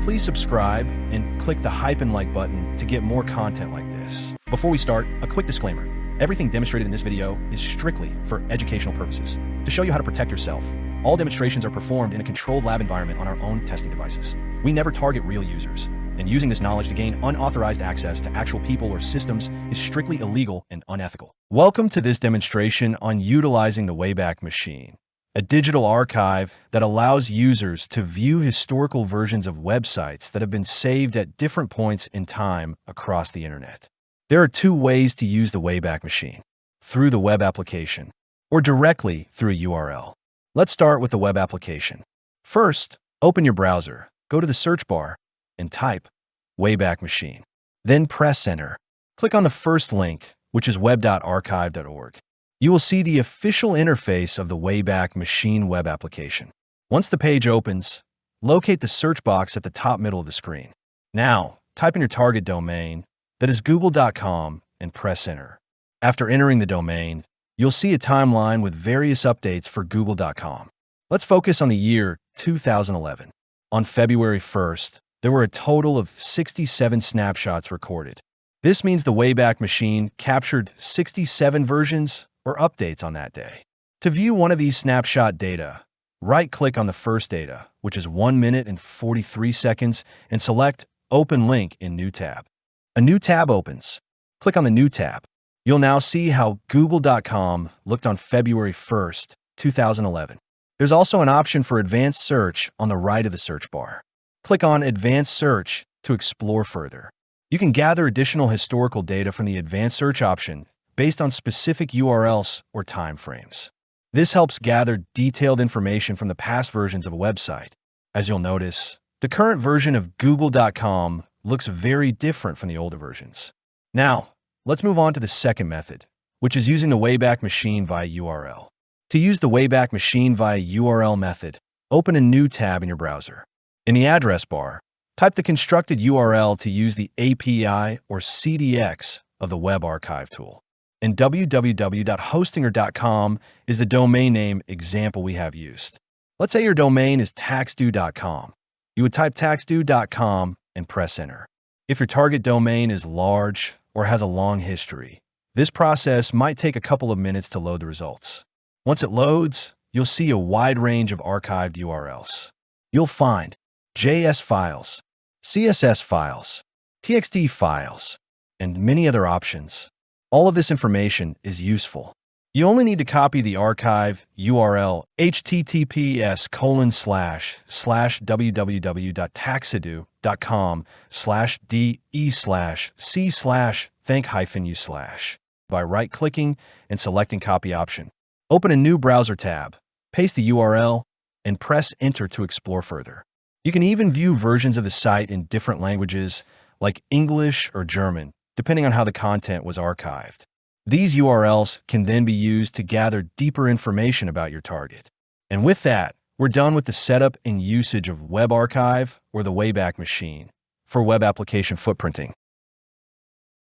please subscribe and click the hype and like button to get more content like this. Before we start, a quick disclaimer. Everything demonstrated in this video is strictly for educational purposes, to show you how to protect yourself. All demonstrations are performed in a controlled lab environment on our own testing devices. We never target real users, and using this knowledge to gain unauthorized access to actual people or systems is strictly illegal and unethical. Welcome to this demonstration on utilizing the Wayback Machine, a digital archive that allows users to view historical versions of websites that have been saved at different points in time across the internet. There are two ways to use the Wayback Machine: through the web application or directly through a URL. Let's start with the web application. First, open your browser, go to the search bar, and type Wayback Machine. Then press enter. Click on the first link, which is web.archive.org. You will see the official interface of the Wayback Machine web application. Once the page opens, locate the search box at the top middle of the screen. Now, type in your target domain, that is google.com, and press enter. After entering the domain, you'll see a timeline with various updates for google.com. Let's focus on the year 2011. On February 1st, there were a total of 67 snapshots recorded. This means the Wayback Machine captured 67 versions or updates on that day. To view one of these snapshot data, right-click on the first data, which is 1 minute and 43 seconds, and select Open Link in New Tab. A new tab opens. Click on the new tab. You'll now see how google.com looked on February 1st, 2011. There's also an option for advanced search on the right of the search bar. Click on Advanced Search to explore further. You can gather additional historical data from the Advanced Search option based on specific URLs or time frames. This helps gather detailed information from the past versions of a website. As you'll notice, the current version of google.com looks very different from the older versions. Now, let's move on to the second method, which is using the Wayback Machine via URL. To use the Wayback Machine via URL method, open a new tab in your browser. In the address bar, type the constructed URL to use the API or CDX of the Web Archive tool. And www.hostinger.com is the domain name example we have used. Let's say your domain is taxdue.com. You would type taxdue.com and press enter. If your target domain is large or has a long history, this process might take a couple of minutes to load the results. Once it loads, you'll see a wide range of archived URLs. You'll find JS files, CSS files, TXT files, and many other options. All of this information is useful. You only need to copy the archive URL https://www.taxadue.com/de/c/thank-u/ by right-clicking and selecting Copy option. Open a new browser tab, paste the URL, and press Enter to explore further. You can even view versions of the site in different languages, like English or German, depending on how the content was archived. These URLs can then be used to gather deeper information about your target. And with that, we're done with the setup and usage of Web Archive or the Wayback Machine for web application footprinting.